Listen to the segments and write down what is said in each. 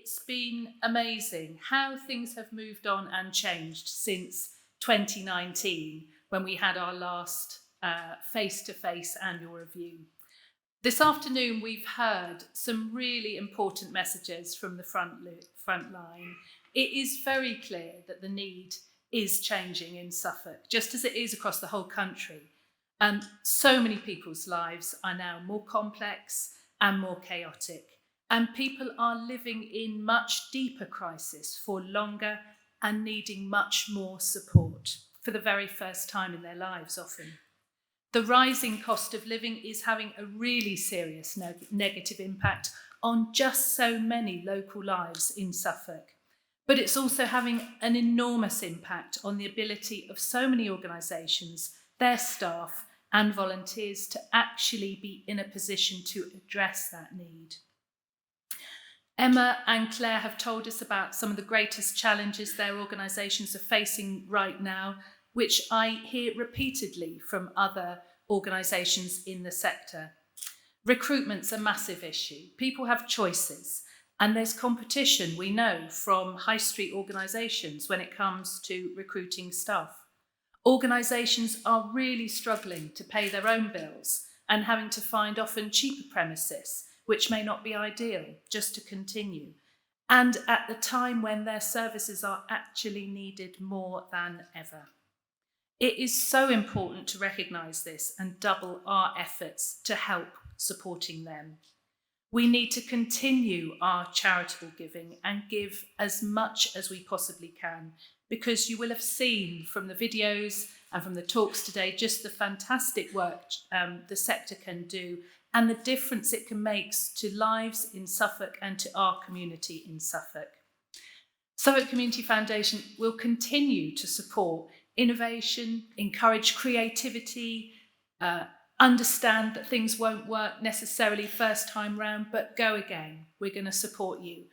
it's been amazing how things have moved on and changed since 2019, when we had our last face-to-face annual review. This afternoon, we've heard some really important messages from the front line. It is very clear that the need is changing in Suffolk, just as it is across the whole country. So many people's lives are now more complex and more chaotic, and people are living in much deeper crisis for longer and needing much more support for the very first time in their lives often. The rising cost of living is having a really serious negative impact on just so many local lives in Suffolk. But it's also having an enormous impact on the ability of so many organisations, their staff and volunteers to actually be in a position to address that need. Emma and Claire have told us about some of the greatest challenges their organisations are facing right now, which I hear repeatedly from other organisations in the sector. Recruitment's a massive issue. People have choices, and there's competition, we know, from high street organisations when it comes to recruiting staff. Organisations are really struggling to pay their own bills and having to find often cheaper premises, which may not be ideal, just to continue, and at the time when their services are actually needed more than ever. It is so important to recognise this and double our efforts to help supporting them. We need to continue our charitable giving and give as much as we possibly can, because you will have seen from the videos and from the talks today just the fantastic work the sector can do and the difference it can make to lives in Suffolk and to our community in Suffolk. Suffolk Community Foundation will continue to support innovation, encourage creativity, understand that things won't work necessarily first time round, but go again. We're going to support you.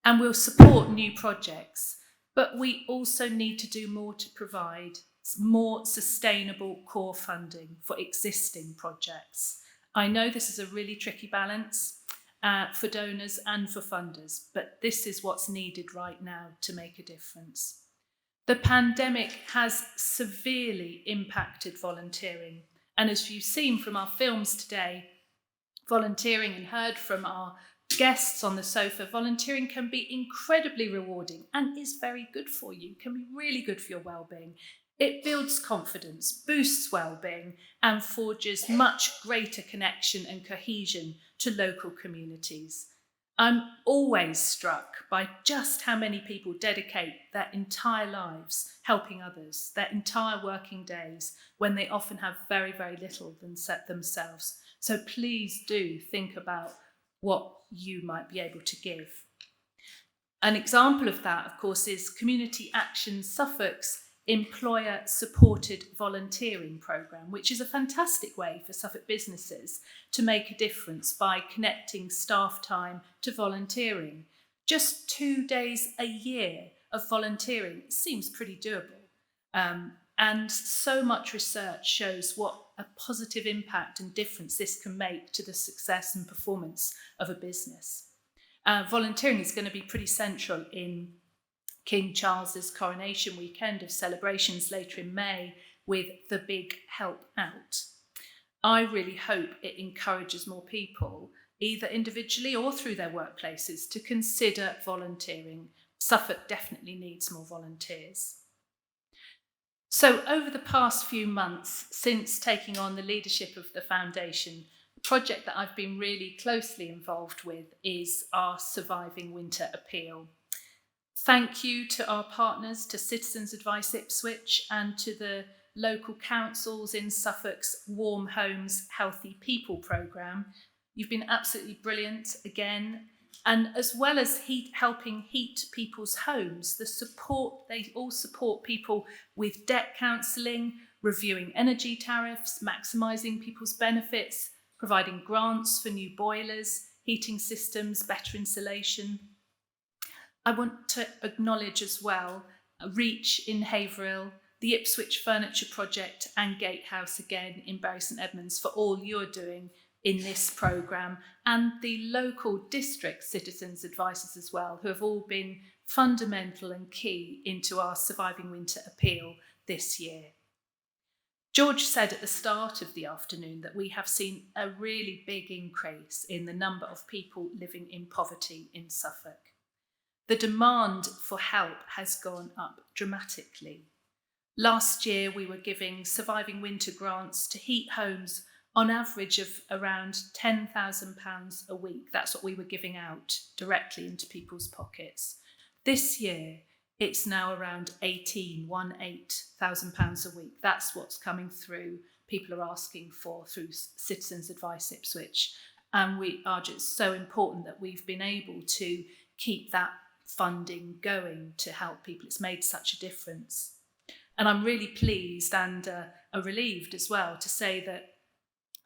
And we'll support new projects, but we also need to do more to provide more sustainable core funding for existing projects. I know this is a really tricky balance for donors and for funders, but this is what's needed right now to make a difference. The pandemic has severely impacted volunteering, and as you've seen from our films today, volunteering and heard from our guests on the sofa, volunteering can be incredibly rewarding and is very good for you, can be really good for your well-being. It builds confidence, boosts well-being, and forges much greater connection and cohesion to local communities. I'm always struck by just how many people dedicate their entire lives helping others, their entire working days, when they often have very, very little themselves. So please do think about what you might be able to give. An example of that, of course, is Community Action Suffolk's employer-supported volunteering programme, which is a fantastic way for Suffolk businesses to make a difference by connecting staff time to volunteering. Just 2 days a year of volunteering seems pretty doable. And so much research shows what a positive impact and difference this can make to the success and performance of a business. Volunteering is going to be pretty central in King Charles's coronation weekend of celebrations later in May with the Big Help Out. I really hope it encourages more people, either individually or through their workplaces, to consider volunteering. Suffolk definitely needs more volunteers. So over the past few months, since taking on the leadership of the foundation, the project that I've been really closely involved with is our Surviving Winter Appeal. Thank you to our partners, to Citizens Advice Ipswich and to the local councils in Suffolk's Warm Homes, Healthy People programme. You've been absolutely brilliant again. And as well as helping heat people's homes, they all support people with debt counselling, reviewing energy tariffs, maximising people's benefits, providing grants for new boilers, heating systems, better insulation. I want to acknowledge as well Reach in Haverhill, the Ipswich Furniture Project and Gatehouse again in Bury St Edmunds for all you're doing in this programme, and the local district citizens' advisors as well, who have all been fundamental and key into our Surviving Winter appeal this year. George said at the start of the afternoon that we have seen a really big increase in the number of people living in poverty in Suffolk. The demand for help has gone up dramatically. Last year, we were giving Surviving Winter grants to heat homes on average of around £10,000 a week. That's what we were giving out directly into people's pockets. This year, it's now around £18,000 a week. That's what's coming through. People are asking for through Citizens Advice Ipswich. And we are just so important that we've been able to keep that funding going to help people. It's made such a difference. And I'm really pleased and relieved as well to say that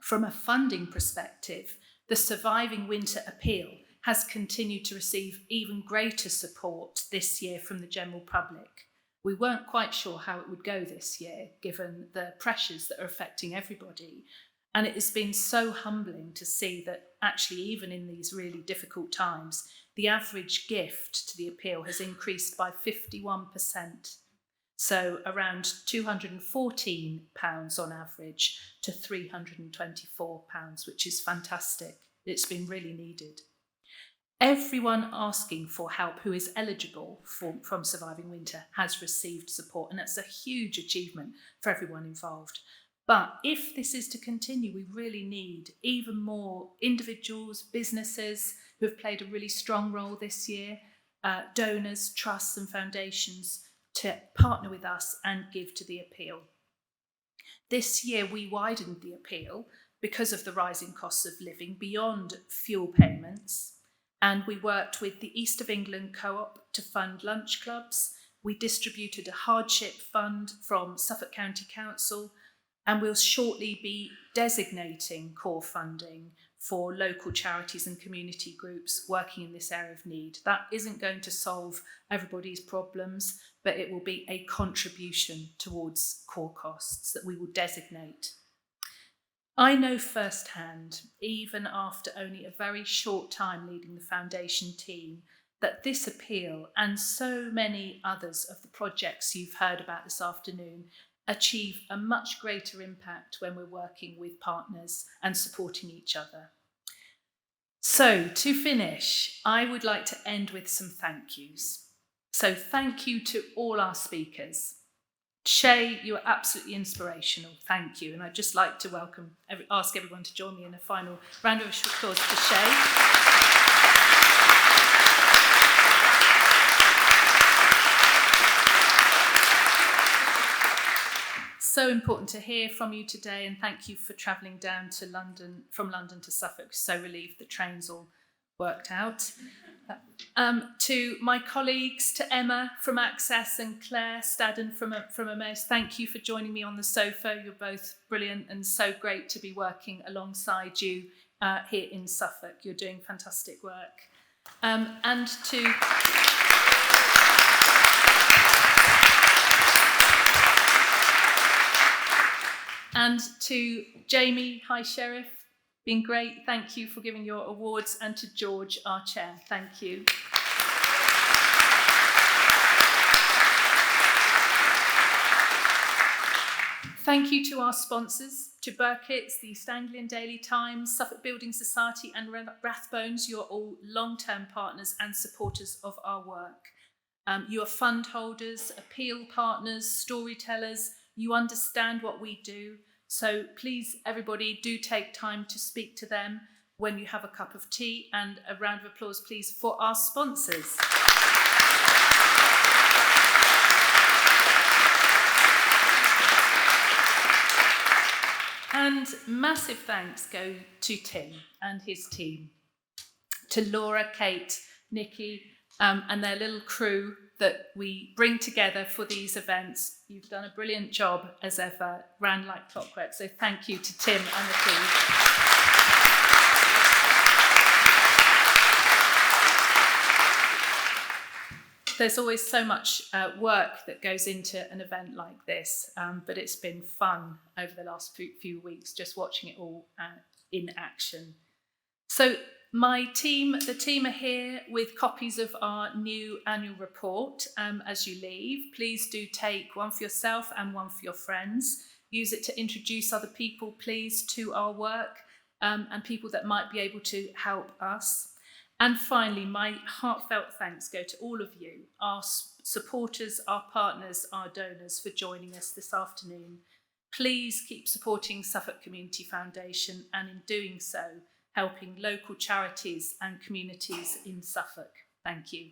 from a funding perspective, the Surviving Winter appeal has continued to receive even greater support this year from the general public. We weren't quite sure how it would go this year, given the pressures that are affecting everybody. And it has been so humbling to see that actually, even in these really difficult times, the average gift to the appeal has increased by 51%. So around £214 on average to £324, which is fantastic. It's been really needed. Everyone asking for help who is eligible from Surviving Winter has received support, and that's a huge achievement for everyone involved. But if this is to continue, we really need even more individuals, businesses who have played a really strong role this year, donors, trusts and foundations to partner with us and give to the appeal. This year we widened the appeal because of the rising costs of living beyond fuel payments, and we worked with the East of England Co-op to fund lunch clubs. We distributed a hardship fund from Suffolk County Council, and we'll shortly be designating core funding for local charities and community groups working in this area of need. That isn't going to solve everybody's problems, but it will be a contribution towards core costs that we will designate. I know firsthand, even after only a very short time leading the foundation team, that this appeal and so many others of the projects you've heard about this afternoon achieve a much greater impact when we're working with partners and supporting each other. So to finish, I would like to end with some thank yous. So thank you to all our speakers. Shay, you are absolutely inspirational. Thank you. And I'd just like to ask everyone to join me in a final round of applause for Shay. So important to hear from you today, and thank you for travelling down to London, from London to Suffolk. So relieved the trains all worked out. To my colleagues, to Emma from Access and Claire Stadden from Emmaus, thank you for joining me on the sofa. You're both brilliant and so great to be working alongside you here in Suffolk. You're doing fantastic work. And to Jamie, High Sheriff, been great. Thank you for giving your awards. And to George, our chair, thank you. Thank you to our sponsors, to Burkitt's, the East Anglian Daily Times, Suffolk Building Society and Rathbones. You're all long-term partners and supporters of our work. You are fund holders, appeal partners, storytellers. You understand what we do. So please, everybody, do take time to speak to them when you have a cup of tea. And a round of applause, please, for our sponsors. And massive thanks go to Tim and his team, to Laura, Kate, Nikki, and their little crew that we bring together for these events. You've done a brilliant job as ever, ran like clockwork. So thank you to Tim and the team. There's always so much work that goes into an event like this, but it's been fun over the last few weeks just watching it all in action. So the team are here with copies of our new annual report as you leave. Please do take one for yourself and one for your friends. Use it to introduce other people, please, to our work and people that might be able to help us. And finally, my heartfelt thanks go to all of you, our supporters, our partners, our donors, for joining us this afternoon. Please keep supporting Suffolk Community Foundation, and in doing so, helping local charities and communities in Suffolk. Thank you.